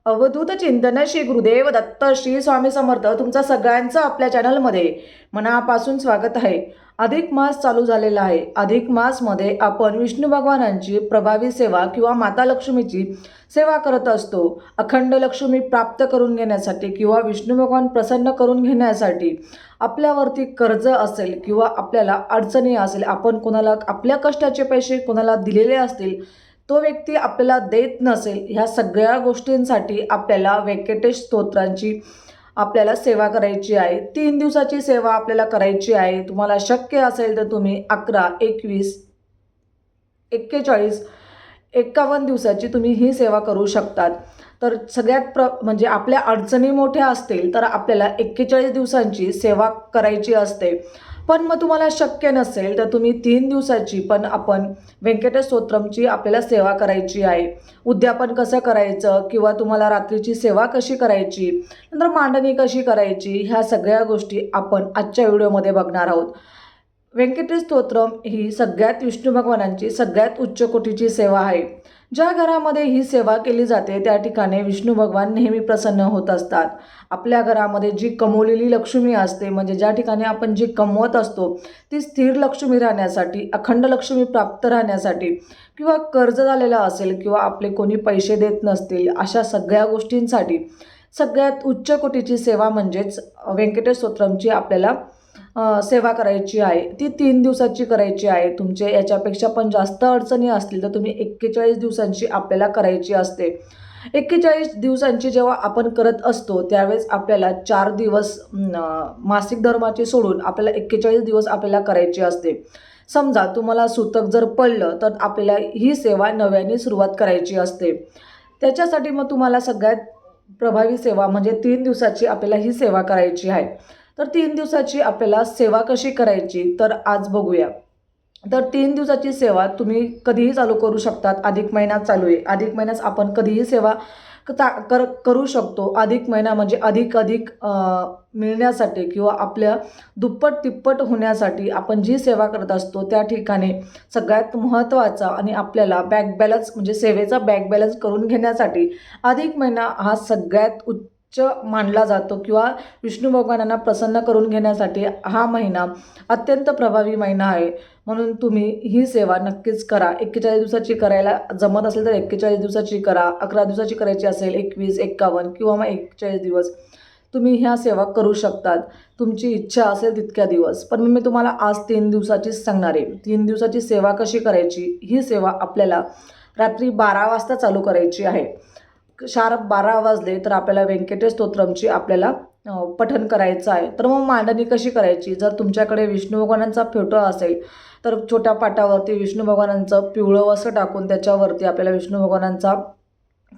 अवधूत चिंतन श्री गुरुदेव दत्त श्री स्वामी समर्थ तुमचा सगळ्यांचं आपल्या चॅनलमध्ये मनापासून स्वागत आहे. अधिक मास चालू झालेला आहे. अधिक मासमध्ये आपण विष्णू भगवानांची प्रभावी सेवा किंवा माता लक्ष्मीची सेवा करत असतो. अखंड लक्ष्मी प्राप्त करून घेण्यासाठी किंवा विष्णू भगवान प्रसन्न करून घेण्यासाठी आपल्यावरती कर्ज असेल किंवा आपल्याला अडचणी असेल, आपण कोणाला आपल्या कष्टाचे पैसे कोणाला दिलेले असतील, तो व्यक्ती आपल्याला देत नसेल, ह्या सगळ्या गोष्टींसाठी आपल्याला व्यंकटेश स्तोत्रांची आपल्याला सेवा करायची आहे. 3 दिवसाची सेवा आपल्याला करायची आहे. तुम्हाला शक्य असेल तर तुम्ही 11, 21, 41, 51 दिवसाची तुम्ही ही सेवा करू शकतात. तर सगळ्यात म्हणजे आपल्या अडचणी मोठ्या असतील तर आपल्याला 41 दिवसांची सेवा करायची असते. पण मग तुम्हाला शक्य नसेल तर तुम्ही 3 दिवसाची पण आपण व्यंकटेश स्तोत्रमची आपल्याला सेवा करायची आहे. उद्यापन कसं करायचं किंवा तुम्हाला रात्रीची सेवा कशी करायची, नंतर मांडणी कशी करायची, ह्या सगळ्या गोष्टी आपण आजच्या व्हिडिओमध्ये बघणार आहोत. व्यंकटेश स्तोत्रम ही सगळ्यात विष्णू भगवानांची सगळ्यात उच्च कोटीची सेवा आहे. ज्या घरामध्ये ही सेवा केली जाते त्या ठिकाणी विष्णू भगवान नेहमी प्रसन्न होत असतात. आपल्या घरामध्ये जी कमवलेली लक्ष्मी असते, म्हणजे ज्या ठिकाणी आपण जी कमवत असतो ती स्थिर लक्ष्मी राहण्यासाठी, अखंड लक्ष्मी प्राप्त राहण्यासाठी, किंवा कर्ज झालेलं असेल किंवा आपले कोणी पैसे देत नसतील, अशा सगळ्या गोष्टींसाठी सगळ्यात उच्च कोटीची सेवा म्हणजेच व्यंकटेश स्तोत्रमची आपल्याला सेवा करायची आहे. ती 3 दिवसाची करायची आहे. तुमचे याच्यापेक्षा पण जास्त अडचणी असतील तर तुम्ही 41 दिवसांची आपल्याला करायची असते. 41 दिवसांची जेव्हा आपण करत असतो त्यावेळेस आपल्याला 4 दिवस मासिक धर्माचे सोडून आपल्याला 41 दिवस आपल्याला करायची असते. समजा तुम्हाला सूतक जर पडलं तर आपल्याला ही सेवा नव्याने सुरुवात करायची असते. त्याच्यासाठी मग तुम्हाला सगळ्यात प्रभावी सेवा म्हणजे 3 दिवसाची आपल्याला ही सेवा करायची आहे. तर 3 दिवसाची आपल्याला सेवा कशी करायची तर आज बघूया. तर 3 दिवसाची सेवा तुम्ही कधीही चालू करू शकतात. अधिक महिना चालू आहे. अधिक महिन्यात आपण कधीही सेवा करू शकतो. अधिक महिना म्हणजे अधिक मिळण्यासाठी किंवा आपल्या दुप्पट तिप्पट होण्यासाठी आपण जी सेवा करत असतो त्या ठिकाणी सगळ्यात महत्त्वाचा आणि आपल्याला बँक बॅलन्स म्हणजे सेवेचा बँक बॅलन्स करून घेण्यासाठी अधिक महिना हा सगळ्यात उच्च मानला जातो किंवा विष्णू भगवानांना प्रसन्न करून घेण्यासाठी हा महिना अत्यंत प्रभावी महिना आहे. म्हणून तुम्ही ही सेवा नक्कीच करा. 41 दिवसाची करायला जमत असेल तर 41 दिवसाची करा. 11 दिवसाची करायची असेल 21, 51 किंवा मग 41 दिवस तुम्ही ह्या सेवा करू शकतात. तुमची इच्छा असेल तितक्या दिवस. पण मी तुम्हाला आज 3 दिवसाचीच सांगणार आहे. 3 दिवसाची सेवा कशी करायची. ही सेवा आपल्याला रात्री 12 वाजता चालू करायची आहे. शार्प 12 वाजले तर आपल्याला व्यंकटेश स्तोत्रमची आपल्याला पठण करायचं आहे. तर मग मांडणी कशी करायची. जर तुमच्याकडे विष्णू भगवानांचा फोटो असेल तर छोट्या पाटावरती विष्णू भगवानांचं पिवळं वस्त्र टाकून त्याच्यावरती आपल्याला विष्णू भगवानांचा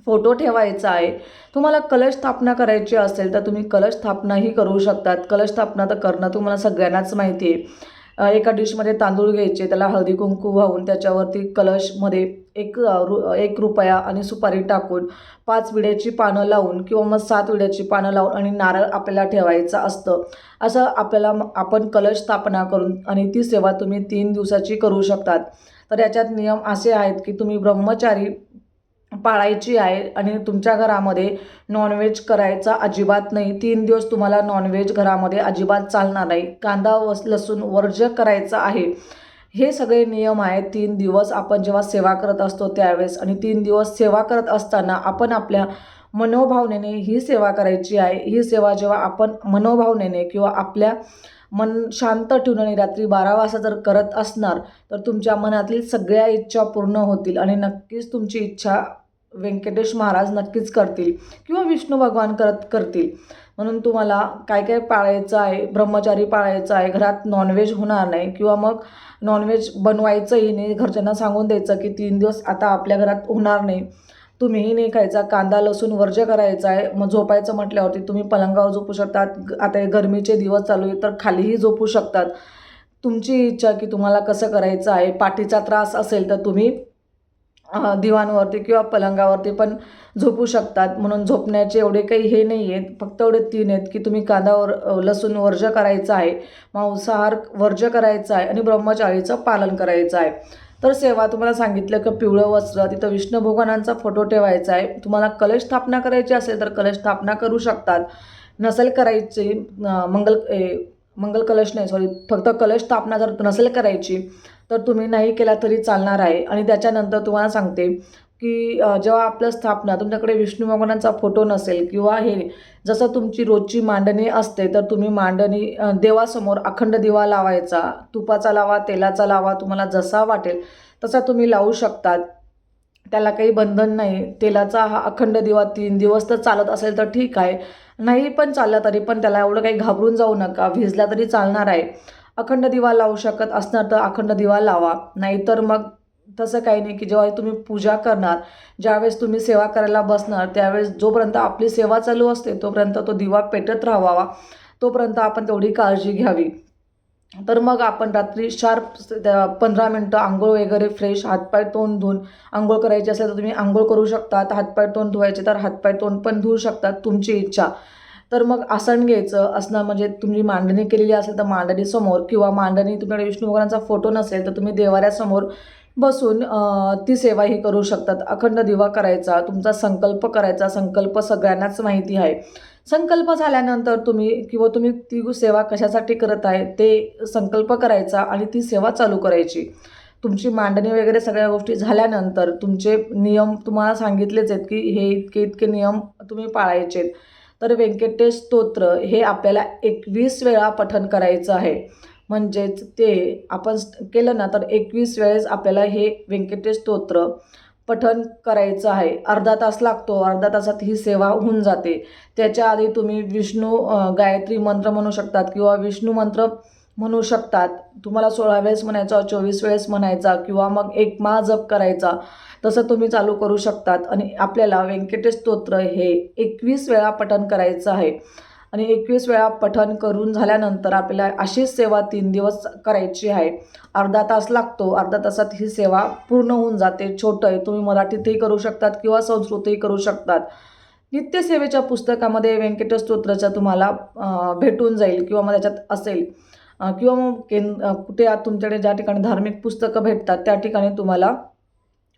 फोटो ठेवायचा आहे. तुम्हाला कलश स्थापना करायची असेल तर तुम्ही कलश स्थापनाही करू शकतात. कलश स्थापना तर करणं तुम्हाला सगळ्यांनाच माहिती आहे. एका डिशमध्ये तांदूळ घ्यायचे, त्याला हळदी कुंकू वाहून त्याच्यावरती कलशमध्ये 1 रुपया आणि सुपारी टाकून 5 विड्याची पानं लावून किंवा मग 7 विड्याची पानं लावून आणि नारळ आपल्याला ठेवायचं असतं. असं आपल्याला आपण कलश स्थापना करून आणि ती सेवा तुम्ही 3 दिवसाची करू शकतात. तर याच्यात नियम असे आहेत की तुम्ही ब्रह्मचारी पाळायची आहे आणि तुमच्या घरामध्ये नॉनव्हेज करायचा अजिबात नाही. 3 दिवस तुम्हाला नॉनव्हेज घरामध्ये अजिबात चालणार नाही. कांदा लसूण वर्ज्य करायचा आहे. हे सगळे नियम आहेत. 3 दिवस आपण जेव्हा सेवा करत असतो त्यावेळेस आणि 3 दिवस सेवा करत असताना आपण आपल्या मनोभावनेने ही सेवा करायची आहे. ही सेवा जेव्हा आपण मनोभावनेने किंवा आपल्या मन शांत ठेवून आणि रात्री 12 वाजता जर करत असणार तर तुमच्या मनातील सगळ्या इच्छा पूर्ण होतील आणि नक्कीच तुमची इच्छा व्यंकटेश महाराज नक्कीच करतील किंवा विष्णू भगवान करतील. म्हणून तुम्हाला काय काय पाळायचं आहे. ब्रह्मचारी पाळायचं आहे. घरात नॉनव्हेज होणार नाही किंवा मग नॉनव्हेज बनवायचंही नाही. घरच्यांना सांगून द्यायचं की 3 दिवस आता आपल्या घरात होणार नाही. तुम्हीही नाही खायचा. कांदा लसूण वर्ज्य करायचा आहे. मग झोपायचं म्हटल्यावरती तुम्ही पलंगावर झोपू शकतात. आता हे गरमीचे दिवस चालू आहे तर खालीही झोपू शकतात. तुमची इच्छा की तुम्हाला कसं करायचं आहे. पाठीचा त्रास असेल तर तुम्ही दिवाणवरती किंवा पलंगावरती पण झोपू शकतात. म्हणून झोपण्याचे एवढे काही हे नाही आहेत. फक्त एवढे 3 आहेत की तुम्ही लसूण वर्ज्य करायचं आहे, मांसाहार वर्ज्य करायचा आहे आणि ब्रह्मचारीचं पालन करायचं आहे. तर सेवा तुम्हाला सांगितलं की पिवळं वस्त्र, तिथं विष्णू भगवानांचा फोटो ठेवायचा आहे. तुम्हाला कलश स्थापना करायची असेल तर कलश स्थापना करू शकतात. नसेल करायची मंगल कलश नाही, सॉरी, फक्त कलश स्थापना जर नसेल करायची तर तुम्ही नाही केला तरी चालणार आहे. आणि त्याच्यानंतर तुम्हाला सांगते की जेव्हा आपलं स्थापना तुमच्याकडे विष्णू भगवानांचा फोटो नसेल किंवा हे जसं तुमची रोजची मांडणी असते तर तुम्ही मांडणी देवासमोर अखंड दिवा लावायचा. तुपाचा लावा, तेलाचा लावा, तुम्हाला जसा वाटेल तसा तुम्ही लावू शकतात. त्याला काही बंधन नाही. तेलाचा हा अखंड दिवा 3 दिवस तर चालत असेल तर ठीक आहे, नाही पण चालला तरी पण त्याला एवढं काही घाबरून जाऊ नका, भिजला तरी चालणार आहे. अखंड दिवा लावू शकत असणार तर अखंड दिवा लावा. नाहीतर मग तसं काही नाही की जेव्हा तुम्ही पूजा करणार, ज्यावेळेस तुम्ही सेवा करायला बसणार त्यावेळेस जोपर्यंत आपली सेवा चालू असते तोपर्यंत तो दिवा पेटत राहावा, तोपर्यंत आपण तेवढी काळजी घ्यावी. तर मग आपण रात्री शार्प 15 मिनटं आंघोळ वगैरे फ्रेश, हातपाय तोंड धुवून आंघोळ करायची असेल तर तुम्ही आंघोळ करू शकतात. हातपाय तोंड धुवायचे तर हातपाय तोंड पण धुवू शकतात, तुमची इच्छा. तर मग आसन घ्यायचं. असणं म्हणजे तुम्ही मांडणी केलेली असेल तर मांडणीसमोर, किंवा मांडणी तुमच्याकडे विष्णू भगवानांचा फोटो नसेल तर तुम्ही देवाऱ्यासमोर बसून ती सेवाही करू शकतात. अखंड दिवा करायचा, तुमचा संकल्प करायचा. संकल्प सगळ्यांनाच माहिती आहे. संकल्प झाल्यानंतर तुम्ही ती सेवा कशासाठी करत आहे ते संकल्प करायचा आणि ती सेवा चालू करायची. तुमची मांडणी वगैरे सगळ्या गोष्टी झाल्यानंतर तुमचे नियम तुम्हाला सांगितलेच आहेत की हे इतके इतके नियम तुम्ही पाळायचे. तर व्यंकटेश स्तोत्र हे आपल्याला 21 वेळा पठण करायचं आहे. म्हणजेच ते आपण केलं ना तर 21 वेळेस आपल्याला हे व्यंकटेश स्तोत्र पठण करायचं आहे. अर्धा तास लागतो. अर्धा तासात ही सेवा होऊन जाते. त्याच्या आधी तुम्ही विष्णू गायत्री मंत्र म्हणू शकतात किंवा विष्णू मंत्र म्हणू शकतात. तुम्हाला 16 वेळेस म्हणायचा, 24 वेळेस म्हणायचा, किंवा मग एक महाजप करायचा, तसं तुम्ही चालू करू शकतात. आणि आपल्याला व्यंकटेश स्तोत्र हे 21 वेळा पठण करायचं आहे. आणि 21 वेळा पठण करून झाल्यानंतर आपल्याला अशीच सेवा 3 दिवस करायची आहे. अर्धा तास लागतो. अर्धा तासात ही सेवा पूर्ण होऊन जाते. छोटं आहे, तुम्ही मराठीतही करू शकतात किंवा संस्कृतही करू शकतात. नित्यसेवेच्या पुस्तकामध्ये व्यंकटेश स्तोत्राच्या तुम्हाला भेटून जाईल किंवा मग त्याच्यात असेल, किंवा मग कुठे तुमच्याकडे ज्या ठिकाणी धार्मिक पुस्तकं भेटतात त्या ठिकाणी तुम्हाला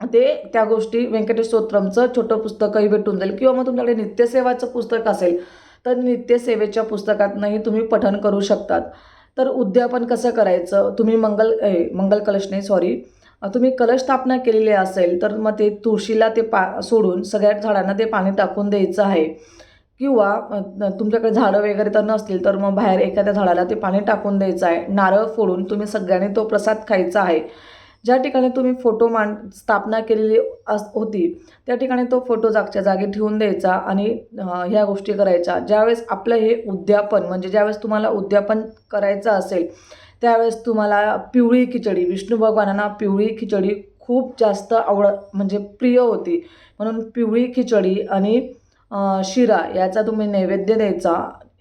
त्या गोष्टी व्यंकटेश स्तोत्रमचं छोटं पुस्तकही भेटून जाईल. किंवा मग तुमच्याकडे नित्यसेवाचं पुस्तक असेल तर नित्यसेवेच्या पुस्तकातनंही तुम्ही पठण करू शकतात. तर उद्यापन कसं करायचं, तुम्ही मंगल कलश नाही, सॉरी, तुम्ही कलश स्थापना केलेली असेल तर मग ते तुळशीला ते सोडून सगळ्या झाडांना ते पाणी टाकून द्यायचं आहे. किंवा तुमच्याकडे झाडं वगैरे तर नसतील तर मग बाहेर एखाद्या झाडाला ते पाणी टाकून द्यायचं आहे. नारळ फोडून तुम्ही सगळ्यांनी तो प्रसाद खायचा आहे. ज्या ठिकाणी तुम्ही फोटो स्थापना केलेली होती त्या ठिकाणी तो फोटो जागच्या जागी ठेवून द्यायचा. आणि ह्या गोष्टी करायच्या. ज्यावेळेस आपलं हे उद्यापन, म्हणजे ज्यावेळेस तुम्हाला उद्यापन करायचं असेल त्यावेळेस तुम्हाला पिवळी खिचडी, विष्णू भगवानांना पिवळी खिचडी खूप जास्त म्हणजे प्रिय होती, म्हणून पिवळी खिचडी आणि शिरा याचा तुम्ही नैवेद्य द्यायचा.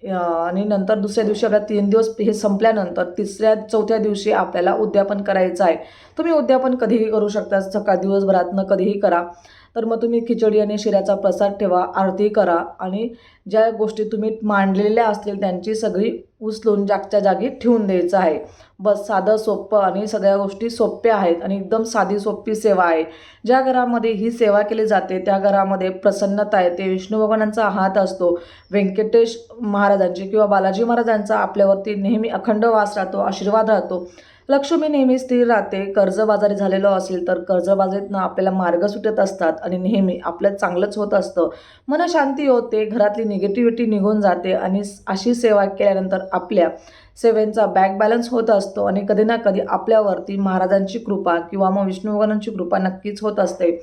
आणि नंतर दुसऱ्या दिवशी आपल्याला 3 दिवस हे संपल्यानंतर तिसऱ्या चौथ्या दिवशी आपल्याला उद्यापन करायचं आहे. तुम्ही उद्यापन कधीही करू शकता, सकाळ दिवसभरातनं कधीही करा. तर मग तुम्ही खिचडी आणि शिऱ्याचा प्रसाद ठेवा, आरती करा आणि ज्या गोष्टी तुम्ही मांडलेल्या असतील त्यांची सगळी उचलून जागच्या जागी ठेवून द्यायचं आहे. बस, साधं सोपं आणि सगळ्या गोष्टी सोप्या आहेत आणि एकदम साधी सोपी सेवा आहे. ज्या घरामध्ये ही सेवा केली जाते त्या घरामध्ये प्रसन्नता येते. विष्णू भगवानांचा हात असतो, व्यंकटेश महाराजांची किंवा बालाजी महाराजांचा आपल्यावरती नेहमी अखंड वास राहतो, आशीर्वाद राहतो. लक्ष्मी नेहमी स्थिर राहते. कर्जबाजारी झालेलो असेल तर कर्जबाजारीतनं आपल्याला मार्ग सुटत असतात आणि नेहमी आपलं चांगलंच होत असतं. मनशांती होते, घरातली निगेटिव्हिटी निघून जाते आणि अशी सेवा केल्यानंतर आपल्या सेवेंचा बॅक बॅलन्स होत असतो आणि कधी ना कधी आपल्यावरती महाराजांची कृपा किंवा मग विष्णू भगवानांची कृपा नक्कीच होत असते.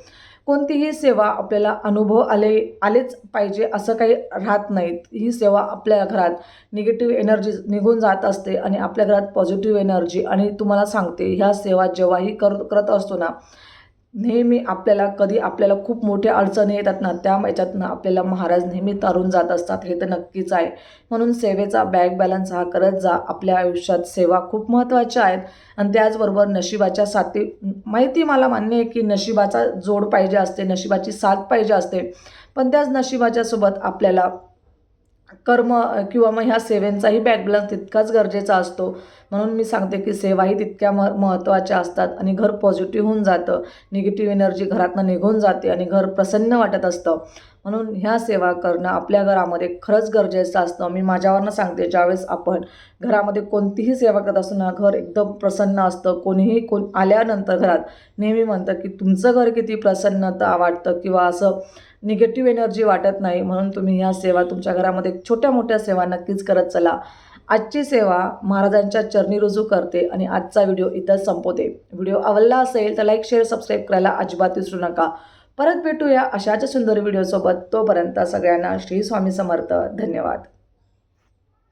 कोणतीही सेवा आपल्याला अनुभव आलेच पाहिजे असं काही राहत नाहीत. ही सेवा आपल्या घरात निगेटिव्ह एनर्जी निघून जात असते आणि आपल्या घरात पॉझिटिव्ह एनर्जी. आणि तुम्हाला सांगते, ह्या सेवा जेव्हाही करत असतो ना, नेहमी आपल्याला खूप मोठ्या अडचणी येतात ना, त्या याच्यातनं आपल्याला महाराज नेहमी तारून जात असतात, हे तर नक्कीच आहे. म्हणून सेवेचा बॅक बॅलन्स हा करत जा. आपल्या आयुष्यात सेवा खूप महत्त्वाच्या आहेत आणि त्याचबरोबर नशिबाच्या साथी, माहिती मला मान्य आहे की नशिबाचा जोड पाहिजे असते, नशिबाची साथ पाहिजे असते, पण त्याच नशिबाच्या सोबत आपल्याला कर्म किंवा मग ह्या सेवेंचाही बॅकबॅलन्स तितकाच गरजेचा असतो. म्हणून मी सांगते की सेवाही तितक्या महत्त्वाच्या असतात आणि घर पॉझिटिव्ह होऊन जातं. निगेटिव्ह एनर्जी घरातनं निघून जाते आणि घर प्रसन्न वाटत असतं. म्हणून ह्या सेवा करणं आपल्या घरामध्ये खरंच गरजेचं असतं. मी माझ्यावरनं सांगते, ज्यावेळेस आपण घरामध्ये कोणतीही सेवा करत असतो ना, घर एकदम प्रसन्न असतं. कोण आल्यानंतर घरात नेहमी म्हणतं की तुमचं घर किती प्रसन्नता वाटतं किंवा असं निगेटिव्ह एनर्जी वाटत नाही. म्हणून तुम्ही ह्या सेवा तुमच्या घरामध्ये छोट्या मोठ्या सेवा नक्कीच करत चला. आजची सेवा महाराजांच्या चरणी रुजू करते आणि आजचा व्हिडिओ इथंच संपवते. व्हिडिओ आवडला असेल तर लाईक, शेअर, सबस्क्राईब करायला अजिबात विसरू नका. परत भेटूया अशाच सुंदर व्हिडिओसोबत. तोपर्यंत सगळ्यांना श्री स्वामी समर्थ. धन्यवाद.